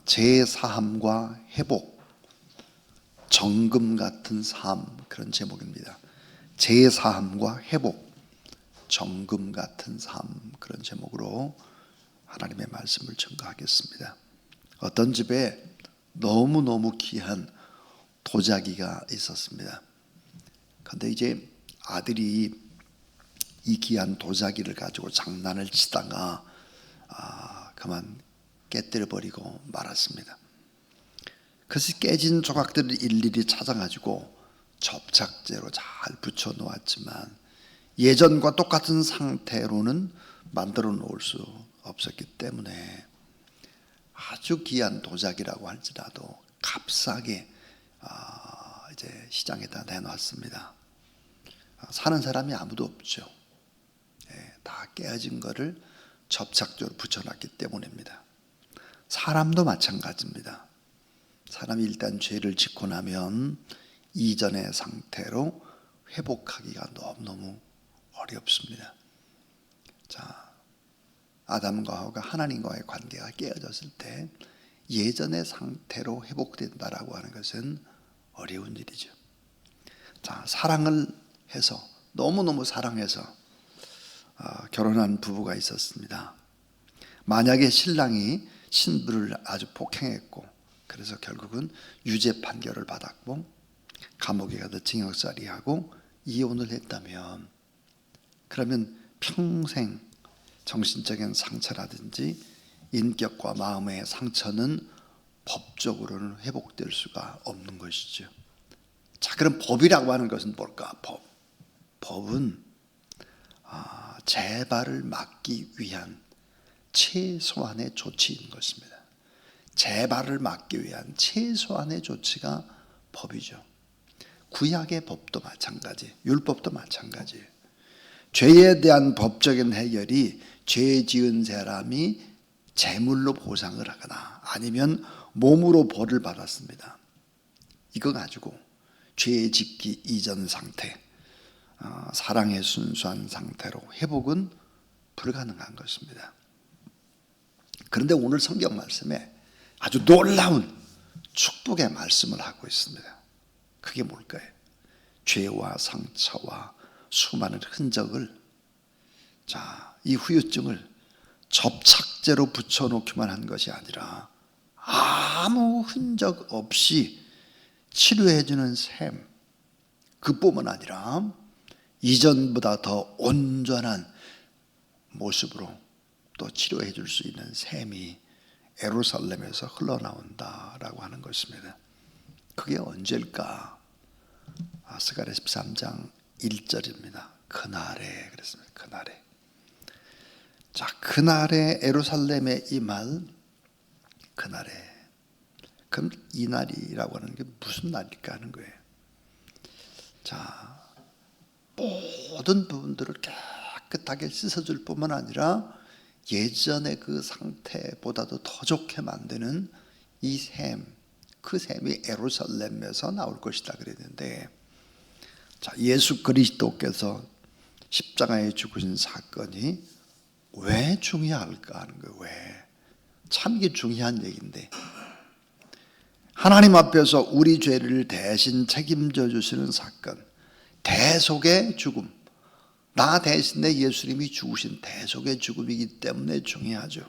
재사함과 회복, 정금 같은 삶, 그런 제목입니다. 재사함과 회복, 정금 같은 삶, 그런 제목으로 하나님의 말씀을 증거하겠습니다. 어떤 집에 너무너무 귀한 도자기가 있었습니다. 그런데 이제 아들이 이 귀한 도자기를 가지고 장난을 치다가 그만 깨뜨려버리고 말았습니다. 그래서 깨진 조각들을 일일이 찾아가지고 접착제로 잘 붙여 놓았지만 예전과 똑같은 상태로는 만들어 놓을 수 없었기 때문에 아주 귀한 도자기라고 할지라도 값싸게 이제 시장에다 내놨습니다. 사는 사람이 아무도 없죠. 다 깨어진 거를 접착제로 붙여놨기 때문입니다. 사람도 마찬가지입니다. 사람이 일단 죄를 짓고 나면 이전의 상태로 회복하기가 너무너무 어렵습니다. 자, 아담과 하와가 하나님과의 관계가 깨어졌을 때 예전의 상태로 회복된다라고 하는 것은 어려운 일이죠. 자, 사랑을 해서 너무너무 사랑해서 결혼한 부부가 있었습니다. 만약에 신랑이 신부를 아주 폭행했고 그래서 결국은 유죄 판결을 받았고 감옥에 가서 징역살이하고 이혼을 했다면 그러면 평생 정신적인 상처라든지 인격과 마음의 상처는 법적으로는 회복될 수가 없는 것이죠. 자, 그럼 법이라고 하는 것은 뭘까? 법은 재발을 막기 위한 최소한의 조치인 것입니다. 재발을 막기 위한 최소한의 조치가 법이죠. 구약의 법도 마찬가지, 율법도 마찬가지예요. 죄에 대한 법적인 해결이 죄 지은 사람이 재물로 보상을 하거나 아니면 몸으로 벌을 받았습니다. 이거 가지고 죄 짓기 이전 상태, 사랑의 순수한 상태로 회복은 불가능한 것입니다. 그런데 오늘 성경 말씀에 아주 놀라운 축복의 말씀을 하고 있습니다. 그게 뭘까요? 죄와 상처와 수많은 흔적을, 이 후유증을 접착제로 붙여놓기만 한 것이 아니라 아무 흔적 없이 치료해주는 셈, 그뿐만 아니라 이전보다 더 온전한 모습으로 또 치료해 줄 수 있는 셈이 예루살렘에서 흘러나온다라고 하는 것입니다. 그게 언제일까? 스가랴 13장 1절입니다. 그날에 그랬습니다. 그날에. 자, 그날에 예루살렘에 임할 그날에. 그럼 이 날이라고 하는 게 무슨 날일까 하는 거예요. 자, 모든 부분들을 깨끗하게 씻어줄 뿐만 아니라 예전의 그 상태보다도 더 좋게 만드는 이 셈, 그 셈이 예루살렘에서 나올 것이다 그랬는데, 자, 예수 그리스도께서 십자가에 죽으신 사건이 왜 중요할까 하는 거예요. 왜? 참 이게 중요한 얘기인데, 하나님 앞에서 우리 죄를 대신 책임져 주시는 사건, 대속의 죽음, 나 대신에 예수님이 죽으신 대속의 죽음이기 때문에 중요하죠.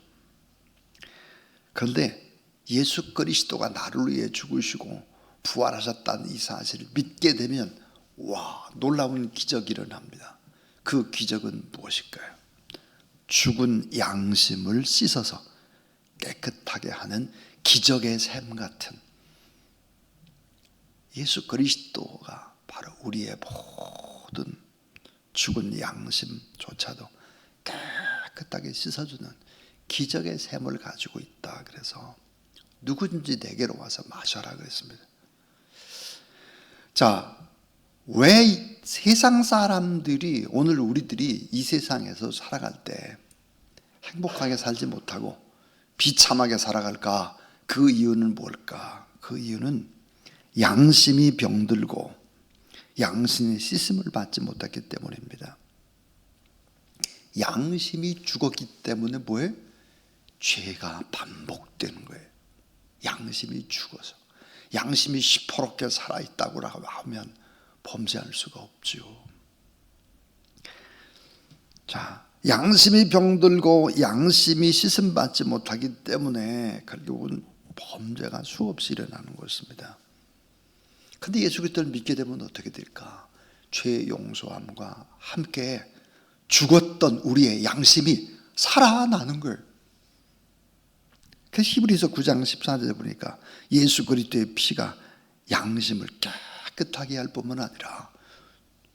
그런데 예수 그리스도가 나를 위해 죽으시고 부활하셨다는 이 사실을 믿게 되면 놀라운 기적이 일어납니다. 그 기적은 무엇일까요? 죽은 양심을 씻어서 깨끗하게 하는 기적의 셈 같은, 예수 그리스도가 바로 우리의 모든 죽은 양심조차도 깨끗하게 씻어주는 기적의 셈을 가지고 있다. 그래서 누구든지 내게로 와서 마셔라 그랬습니다. 자, 왜 세상 사람들이, 오늘 우리들이 이 세상에서 살아갈 때 행복하게 살지 못하고 비참하게 살아갈까? 그 이유는 뭘까? 그 이유는 양심이 병들고 양심의 씻음을 받지 못했기 때문입니다. 양심이 죽었기 때문에 뭐예요? 죄가 반복되는 거예요. 양심이 죽어서 양심이 시퍼렇게 살아있다고 하면 범죄할 수가 없죠. 자, 양심이 병들고 양심이 씻음받지 못하기 때문에 결국은 범죄가 수없이 일어나는 것입니다. 근데 예수 그리스도를 믿게 되면 어떻게 될까? 죄의 용서함과 함께 죽었던 우리의 양심이 살아나는 거예요. 그래서 히브리서 9장 14절에 보니까 예수 그리스도의 피가 양심을 깨끗하게 할 뿐만 아니라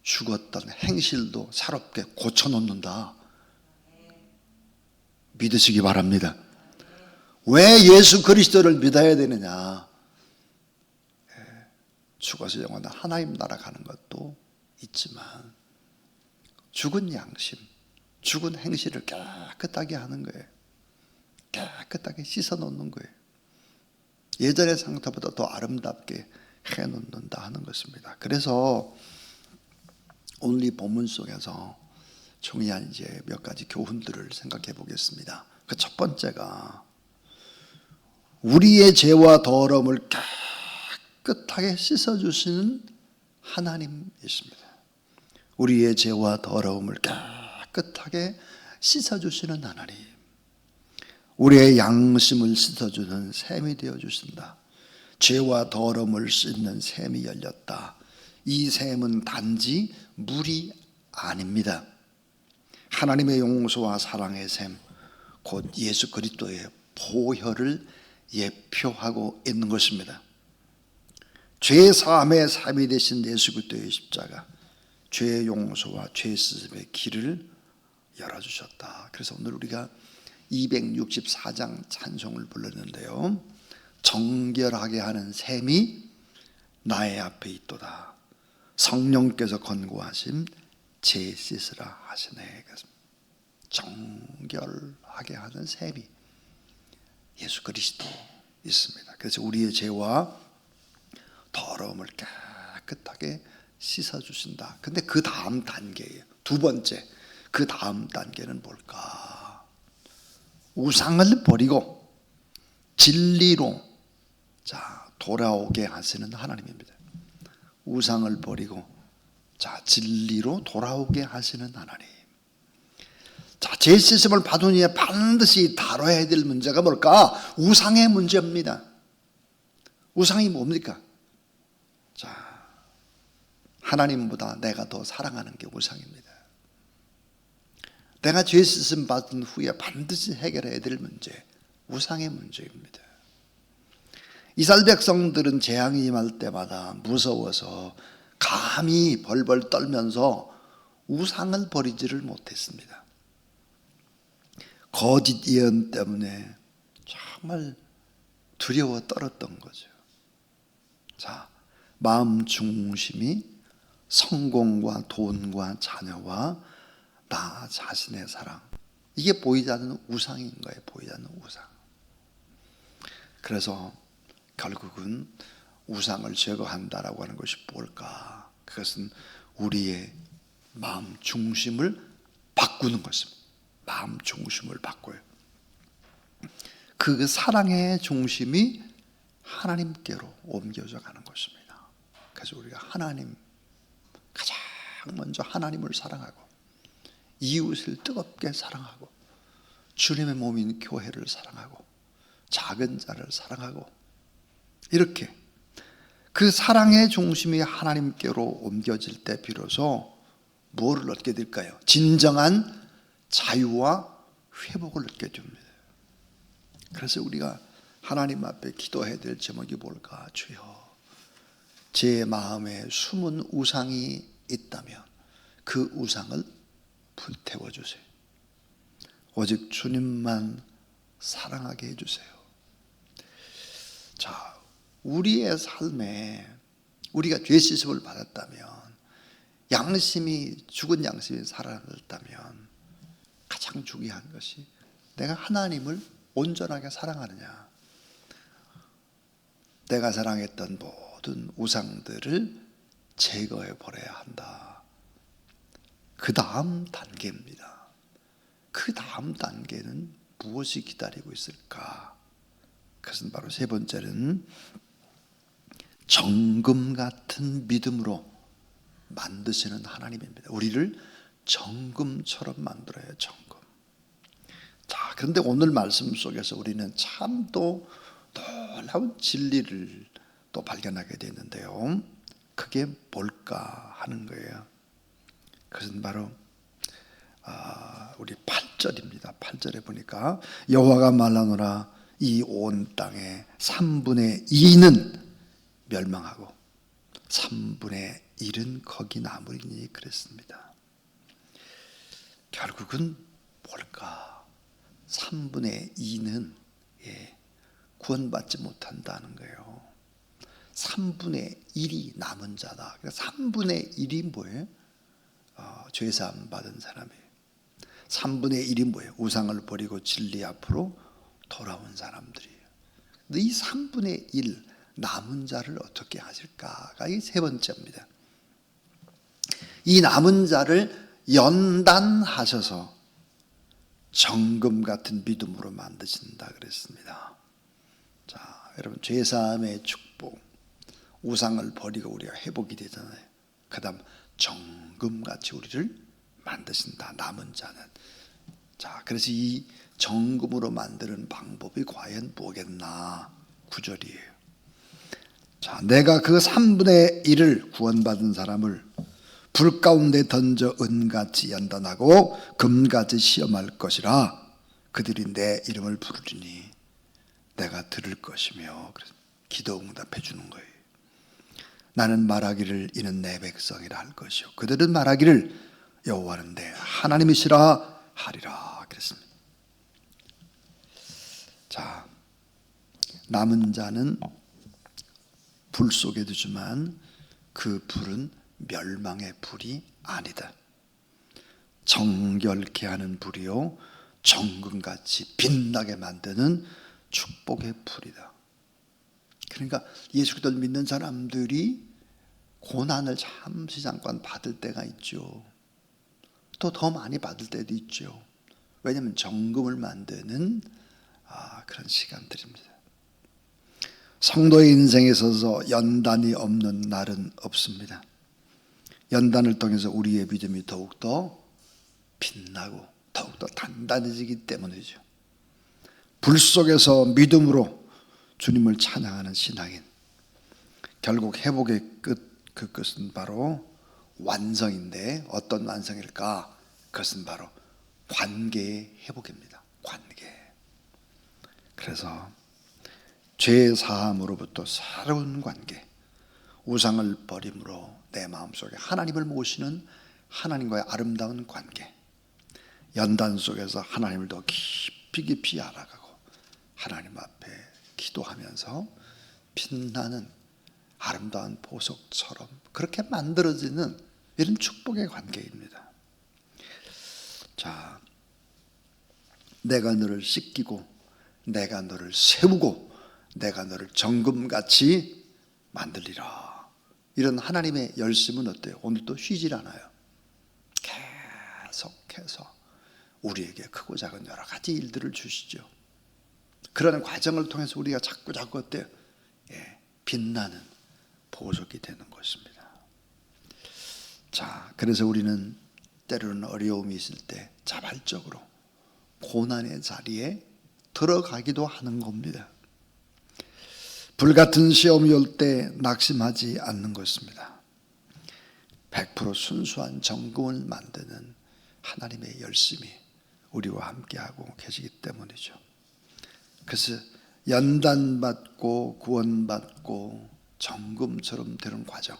죽었던 행실도 새롭게 고쳐놓는다. 믿으시기 바랍니다. 왜 예수 그리스도를 믿어야 되느냐? 죽어서 영원한 하나님 나라 가는 것도 있지만 죽은 양심, 죽은 행실을 깨끗하게 하는 거예요. 깨끗하게 씻어놓는 거예요. 예전의 상태보다 더 아름답게 해놓는다 하는 것입니다. 그래서 오늘 이 본문 속에서 중요한 이제 몇 가지 교훈들을 생각해 보겠습니다. 그 첫 번째가 우리의 죄와 더러움을 깨끗하게 씻어주시는 하나님이십니다. 우리의 죄와 더러움을 깨끗하게 씻어주시는 하나님. 우리의 양심을 씻어주는 샘이 되어주신다. 죄와 더러움을 씻는 샘이 열렸다. 이 샘은 단지 물이 아닙니다. 하나님의 용서와 사랑의 샘, 곧 예수 그리스도의 보혈을 예표하고 있는 것입니다. 죄 사함의 샘이 되신 예수 그리스도의 십자가, 죄의 용서와 죄 씻음의 길을 열어주셨다. 그래서 오늘 우리가 264장 찬송을 불렀는데요. 정결하게 하는 샘이 나의 앞에 있도다. 성령께서 권고하심 죄 씻으라 하시네. 정결하게 하는 샘이 예수 그리스도 있습니다. 그래서 우리의 죄와 더러움을 깨끗하게 씻어주신다. 근데 그 다음 단계예요. 두 번째, 그 다음 단계는 뭘까? 우상을 버리고 진리로 돌아오게 하시는 하나님입니다. 우상을 버리고 진리로 돌아오게 하시는 하나님. 죄 씻음을 받은 이에 반드시 다뤄야 될 문제가 뭘까? 우상의 문제입니다. 우상이 뭡니까? 하나님보다 내가 더 사랑하는 게 우상입니다. 내가 죄 씻음 받은 후에 반드시 해결해야 될 문제, 우상의 문제입니다. 이스라엘 백성들은 재앙이 임할 때마다 무서워서 감히 벌벌 떨면서 우상을 버리지를 못했습니다. 거짓 예언 때문에 정말 두려워 떨었던 거죠. 마음 중심이 성공과 돈과 자녀와 나 자신의 사랑, 이게 보이지 않는 우상인 거예요. 보이지 않는 우상. 그래서 결국은 우상을 제거한다라고 하는 것이 뭘까? 그것은 우리의 마음 중심을 바꾸는 것입니다. 마음 중심을 바꿔요. 그 사랑의 중심이 하나님께로 옮겨져 가는 것입니다. 그래서 우리가 가장 먼저 하나님을 사랑하고 이웃을 뜨겁게 사랑하고 주님의 몸인 교회를 사랑하고 작은 자를 사랑하고 이렇게 그 사랑의 중심이 하나님께로 옮겨질 때 비로소 무엇을 얻게 될까요? 진정한 자유와 회복을 얻게 됩니다. 그래서 우리가 하나님 앞에 기도해야 될 제목이 뭘까? 주여, 제 마음에 숨은 우상이 있다면 그 우상을 불태워 주세요. 오직 주님만 사랑하게 해주세요. 우리의 삶에 우리가 죄 씻음을 받았다면, 죽은 양심이 살아났다면 가장 중요한 것이 내가 하나님을 온전하게 사랑하느냐, 내가 사랑했던 모든 우상들을 제거해 버려야 한다. 그 다음 단계입니다. 그 다음 단계는 무엇이 기다리고 있을까? 그것은 바로 세 번째는 정금 같은 믿음으로 만드시는 하나님입니다. 우리를 정금처럼 만들어요. 정금. 자, 그런데 오늘 말씀 속에서 우리는 참 또 놀라운 진리를 또 발견하게 되는데요. 그게 뭘까 하는 거예요. 그것은 바로 우리 8절입니다. 8절에 보니까 여호와가 말하노라 이 온 땅의 3분의 2는 멸망하고 3분의 1은 거기 남으리니 그랬습니다. 결국은 뭘까? 3분의 2는 구원받지 못한다는 거예요. 3분의 1이 남은 자다. 그러니까 3분의 1이 뭐예요? 죄사함 받은 사람이에요. 3분의 1이 뭐예요? 우상을 버리고 진리 앞으로 돌아온 사람들이에요. 근데 이 3분의 1 남은 자를 어떻게 하실까가 이 세 번째입니다. 이 남은 자를 연단하셔서 정금 같은 믿음으로 만드신다 그랬습니다. 자, 여러분 죄사함의 축복, 우상을 버리고 우리가 회복이 되잖아요. 그 다음 정금같이 우리를 만드신다. 남은 자는. 자, 그래서 이 정금으로 만드는 방법이 과연 뭐겠나? 9절이에요. 자, 내가 그 3분의 1을 구원받은 사람을 불 가운데 던져 은같이 연단하고 금같이 시험할 것이라. 그들이 내 이름을 부르리니 내가 들을 것이며. 그래서 기도 응답해 주는 거예요. 나는 말하기를 이는 내 백성이라 할 것이요 그들은 말하기를 여호와는 내 하나님이시라 하리라 그랬습니다. 자, 남은 자는 불 속에 두지만 그 불은 멸망의 불이 아니다. 정결케 하는 불이요 정금같이 빛나게 만드는 축복의 불이다. 그러니까 예수 그리스도를 믿는 사람들이 고난을 잠시 잠깐 받을 때가 있죠. 또 더 많이 받을 때도 있죠. 왜냐하면 정금을 만드는 그런 시간들입니다. 성도의 인생에 있어서 연단이 없는 날은 없습니다. 연단을 통해서 우리의 믿음이 더욱더 빛나고 더욱더 단단해지기 때문이죠. 불 속에서 믿음으로 주님을 찬양하는 신앙인, 결국 회복의 끝, 그 끝은 바로 완성인데 어떤 완성일까? 그것은 바로 관계의 회복입니다. 관계. 그래서 죄 사함으로부터 새로운 관계, 우상을 버림으로 내 마음속에 하나님을 모시는 하나님과의 아름다운 관계, 연단 속에서 하나님을 더 깊이 알아가고 하나님 앞에 기도하면서 빛나는 아름다운 보석처럼 그렇게 만들어지는 이런 축복의 관계입니다. 자, 내가 너를 씻기고 내가 너를 세우고 내가 너를 정금같이 만들리라. 이런 하나님의 열심은 어때요? 오늘도 쉬질 않아요. 계속해서 우리에게 크고 작은 여러 가지 일들을 주시죠. 그런 과정을 통해서 우리가 자꾸 어때요? 빛나는 보석이 되는 것입니다. 자, 그래서 우리는 때로는 어려움이 있을 때 자발적으로 고난의 자리에 들어가기도 하는 겁니다. 불같은 시험이 올 때 낙심하지 않는 것입니다. 100% 순수한 정금을 만드는 하나님의 열심이 우리와 함께하고 계시기 때문이죠. 그래서 연단받고 구원받고 정금처럼 되는 과정,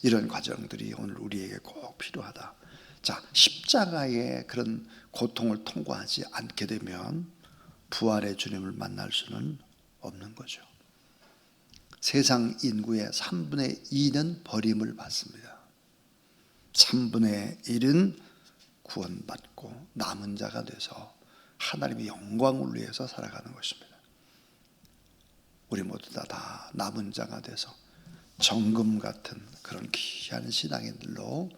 이런 과정들이 오늘 우리에게 꼭 필요하다. 자, 십자가의 그런 고통을 통과하지 않게 되면 부활의 주님을 만날 수는 없는 거죠. 세상 인구의 3분의 2는 버림을 받습니다. 3분의 1은 구원받고 남은 자가 돼서 하나님의 영광을 위해서 살아가는 것입니다. 우리 모두 다 남은 자가 돼서 정금 같은 그런 귀한 신앙인들로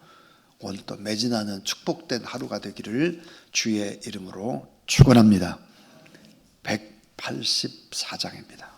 오늘 또 매진하는 축복된 하루가 되기를 주의 이름으로 축원합니다. 84장입니다.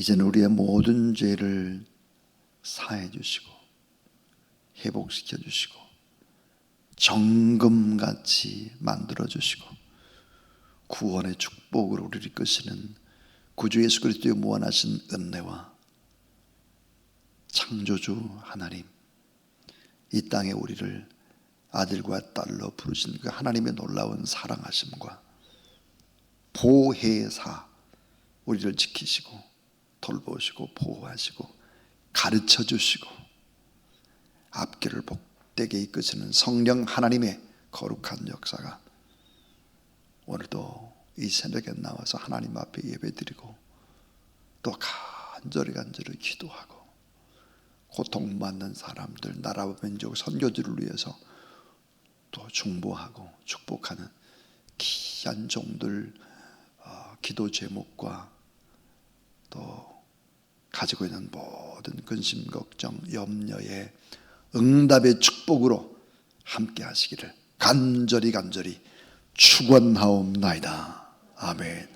이제는 우리의 모든 죄를 사해 주시고 회복시켜 주시고 정금같이 만들어 주시고 구원의 축복으로 우리를 이끄시는 구주 예수 그리스도의 무한하신 은혜와 창조주 하나님, 이 땅에 우리를 아들과 딸로 부르신 그 하나님의 놀라운 사랑하심과 보혜사, 우리를 지키시고 돌보시고 보호하시고 가르쳐 주시고 앞길을 복되게 이끄시는 성령 하나님의 거룩한 역사가 오늘도 이 새벽에 나와서 하나님 앞에 예배드리고 또 간절히 기도하고 고통받는 사람들, 나라와 민족 선교지를 위해서 또 중보하고 축복하는 귀한 종들 기도 제목과 또 가지고 있는 모든 근심, 걱정, 염려의 응답의 축복으로 함께 하시기를 간절히 축원하옵나이다. 아멘.